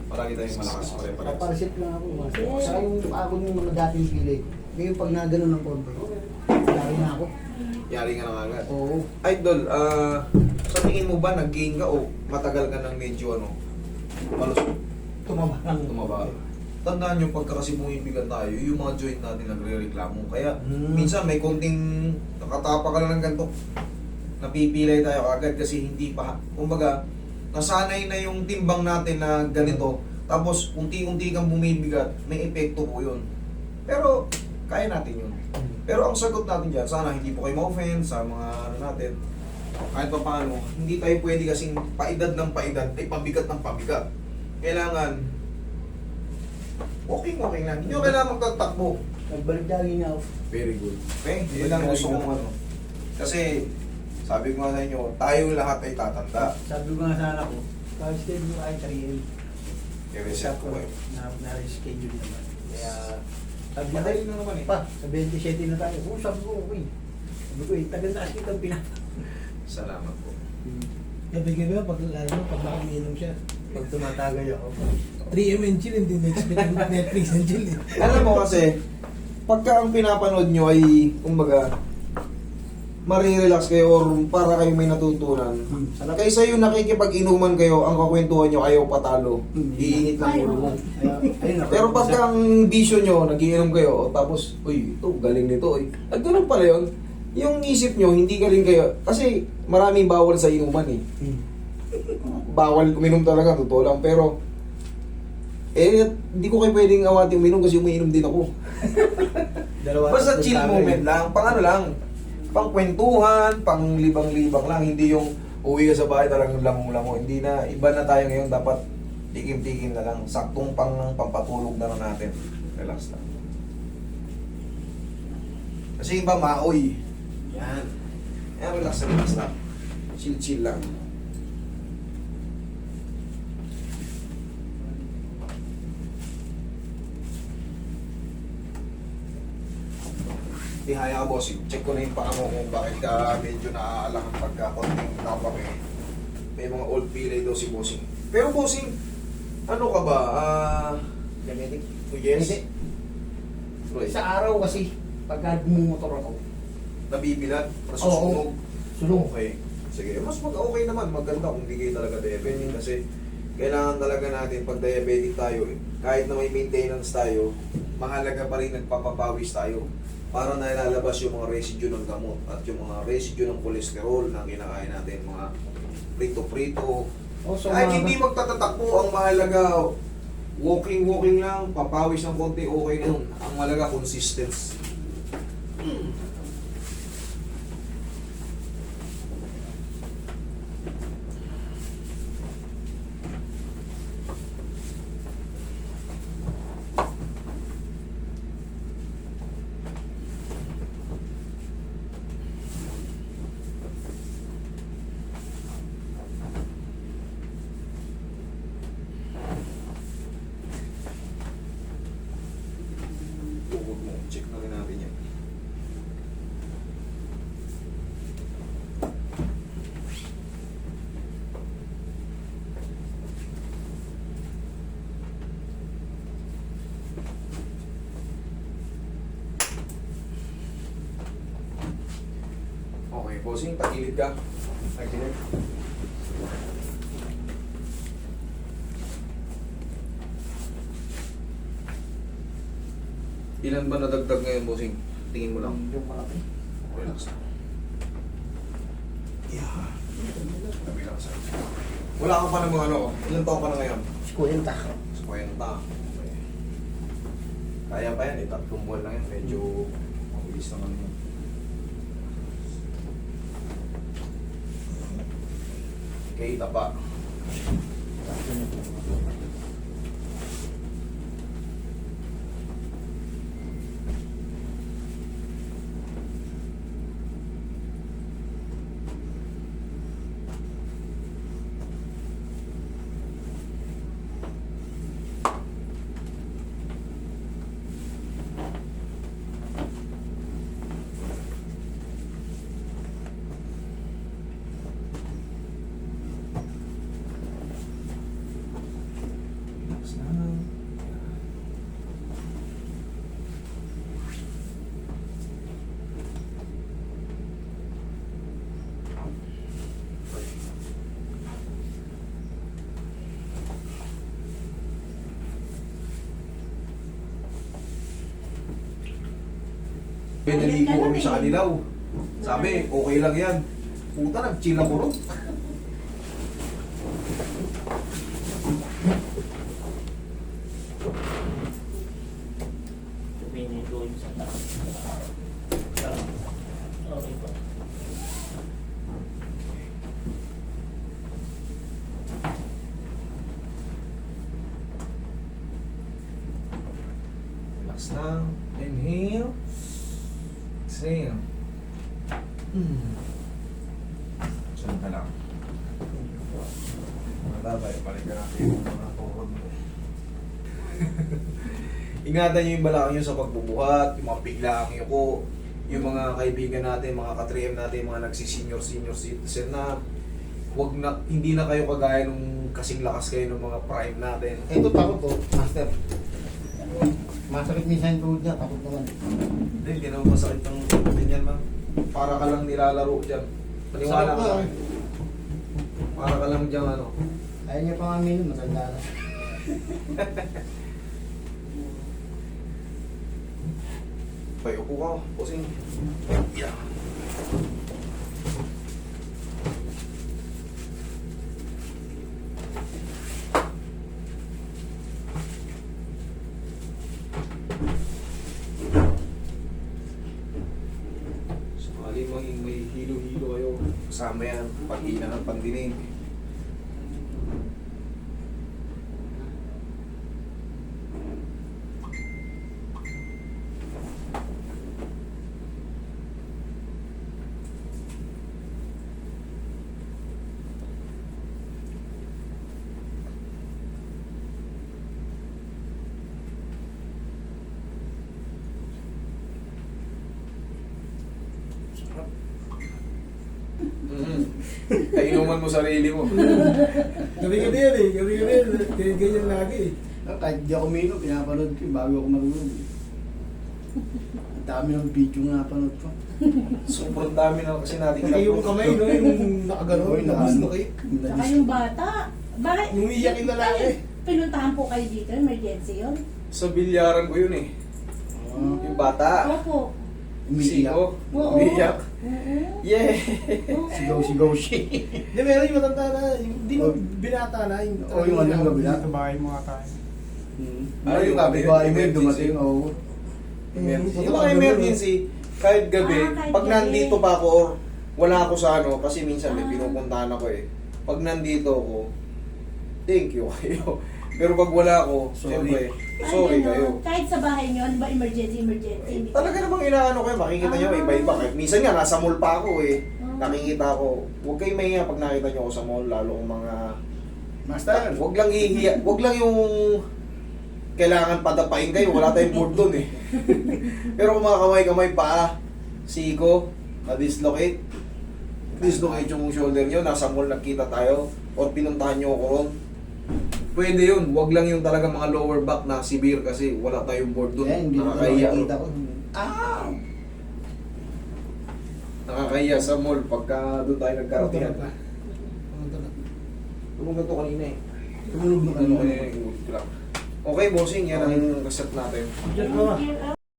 Palagi tayong malakas. Pare-pares. Papareset lang ako. Saka yung ako yung mga dating pili. Ngayon pag nagano ng konti, lari na ako. Yari nga lang agad. Oo. Idol, sa tingin mo ba nag-gain ka o matagal ka ng medyo malusog? Tumaba lang. Tumaba. Tandaan nyo, pagka kasi bumibigan tayo, yung mga joint natin nagre-reklamo. Kaya minsan may konting nakatapa ka lang ng ganito. Napipilay tayo agad kasi hindi pa, kumbaga, nasanay na yung timbang natin na ganito. Tapos unti-unti kang bumibigat, may epekto po yun. Pero kaya natin yun. Pero ang sagot natin dyan, sana hindi po kayo ma-offend sa mga natin. Kahit pa paano, hindi tayo pwede kasing paedad ng paedad, ay pabigat ng pabigat. Kailangan walking lang. Hindi nyo kailangan magtatakbo. Nagbalik jogging na ako. Very good. Okay? Yun lang gusto kong Kasi, sabi ko nga sa inyo, tayo lahat ay tatanda. Sabi ko nga sa anak ko, schedule mo ay 3 I-reset ko kayo. Na-reschedule naman. Kaya, sabi niya, Madali na naman eh. pa, sa 27 na tayo. Oo, sabi ko, okay. Sabi ko, tagal na kasi itong pinapa. Salamat po. Sabi ko ba, pag lalo mo, pag makaminom siya, Pag tumatagay ako. 3M and chill, hindi na-expect ng Netflix and chill eh. Alam mo kasi, pagka ang pinapanood nyo ay, kumbaga, marirelax kayo or para kayo may natutunan. Kaysa yung nakikipag-inuman kayo, ang kakwentuhan nyo, ayaw patalo, iinit ng ulo mo. Pero pagka ang bisyo nyo, nagiinom kayo, tapos, uy, ito, galing nito, uy. At ganun pala yun, yung isip nyo, hindi galing kayo, kasi maraming bawal sa inuman eh. Bawal uminom talaga, totoo lang, pero, hindi ko kayo pwedeng awati uminom kasi umiinom din ako. Basta chill moment lang, pang ano lang, pang kwentuhan, pang libang-libang lang, hindi yung uwi ka sa bahay talagang lango-lango. Hindi na, iba na tayo ngayon, dapat tikim-tikim na lang, saktong pampatulog na lang natin. Relax lang. Kasi iba maoy. Yan. Yan, relax lang. Chill lang. Ihaya ka, bossing. Check ko na yung paa mo kung bakit ka medyo naaalangan pagka konting tapak eh. May mga old pilay daw si bossing. Pero bossing, ano ka ba? Diabetic. Yes? Hindi. Sa araw kasi, pagka bumumotor ako, Nabibilad? Oo. Nasusunog? sulong. Okay. Sige, mas okay naman. Maganda kung hindi kayo talaga diabetic kasi kailangan talaga natin pag diabetic tayo, kahit na may maintenance tayo, mahalaga pa rin nagpapapawis tayo para nailalabas yung mga residue ng gamot at yung mga residue ng kolesterol na kinakain natin, mga prito-prito. Also, Kahit hindi magtatatakbo, ang mahalaga, walking lang, papawis ng konti, okay na yun. Ang mahalaga, consistency. Huwag mo, check na rin natin yan. Okay, bossing, tagilid ka. Tagilid. Ilan ba nadagdag ngayon, bossing? Tingin mo lang. Yung malaki. Relax lang. Yeah. Tabi lang sa wala ka pa ng mga ano. Ilan taon ka na ngayon? 50. 50. Okay. Kaya pa yan, 3 buwan lang yan. Medyo mabilis naman yun. Kita pa. Pinaligo kami sa kanilaw. Sabi, okay lang yan. Puta, nag-chill ako ron. Pinito yung sa taas. Okay po. Relax lang. Inhale. Exhale. Saan ka lang? Matabay, balikan natin yung mga tuhod mo. Ingatan nyo yung balakang nyo sa pagbubuhat, yung mga biglaang yuko, yung mga kaibigan natin, mga ka-3M natin, mga nagsi-senior citizen na hindi na kayo kagaya nung kasing lakas kayo ng mga prime natin. Ito takot to, master. Masakit minsan yung tuhod niya, takot naman. Hindi naman masakit ang din yan, ma'am. Para ka lang nilalaro dyan. Paniwala Sarap ka nga, sa akin. Para ka lang dyan, ano. Ayaw niya pang aminin, matanda na. Tayo po ka, posing. Yeah. Sakali may hilo-hilo kayo. Kasama yan, pag-ina ng pandinig. Kainuman mo sarili mo. Gabi-gabi yan eh. Gabi-gabi yan. Ganyan lagi eh. Kahit di ako uminom, pinapanood ko bago ako marunong. Ang dami ng video nga napanood ko. Sobrang dami na kasi natin Pati yung kamay, no? Yung nakagano, Oy, nabis kayo. Saka yung bata. Bakit? Yung iyak yung lalaki. Pinuntahan po kayo dito, emergency yun? Sa bilyaran ko yun eh. Yung bata. Opo. Umiiyak. Siko. Oo. Umiiyak. Oo. Yeah. Oo. Sigaw-sigaw siya. Hindi, meron yung matanda na. Hindi mo binata na. yung ano, yung gabi na. Sa bahay mo ata. Ah, yung kapitbahay mo emergency. dumating, oo. Emergency. Yung mga emergency, kahit gabi, Kahit pag gabi. nandito pa ako or wala ako sa ano, kasi minsan may pinupuntahan ako eh. Pag nandito ako, thank you kayo. Pero pag wala ako, Sorry. siyempre, Ay, sorry ano, kayo. Kahit sa bahay nyo, ano ba emergency? Hindi Talaga namang inaano kayo, makikita nyo, iba-iba. Kahit minsan nga, nasa mall pa ako eh. Oh. Nakikita ko, huwag kayo mahiya pag nakita nyo ako sa mall, lalo kung mga... Master. Huwag lang ihiya, huwag lang yung kailangan padapain kayo, wala tayong board doon eh. Pero kung mga kamay-kamay pa, siko, na-dislocate yung shoulder nyo, nasa mall nagkita tayo, or pinuntahan nyo ako ron. Pwede yun, huwag lang yung talaga mga lower back na severe kasi wala tayong board doon. Kaya hindi ko Nakakahiya. nakikita ko. Nakakahiya sa mall pagka doon tayo nagkaratingan. Tulong na to kanina eh. Tumunog na Ano kanina. kanina yung ulit ko lang. Okay, bossing, yan ang reset natin. Diyan ka ba? Thank you.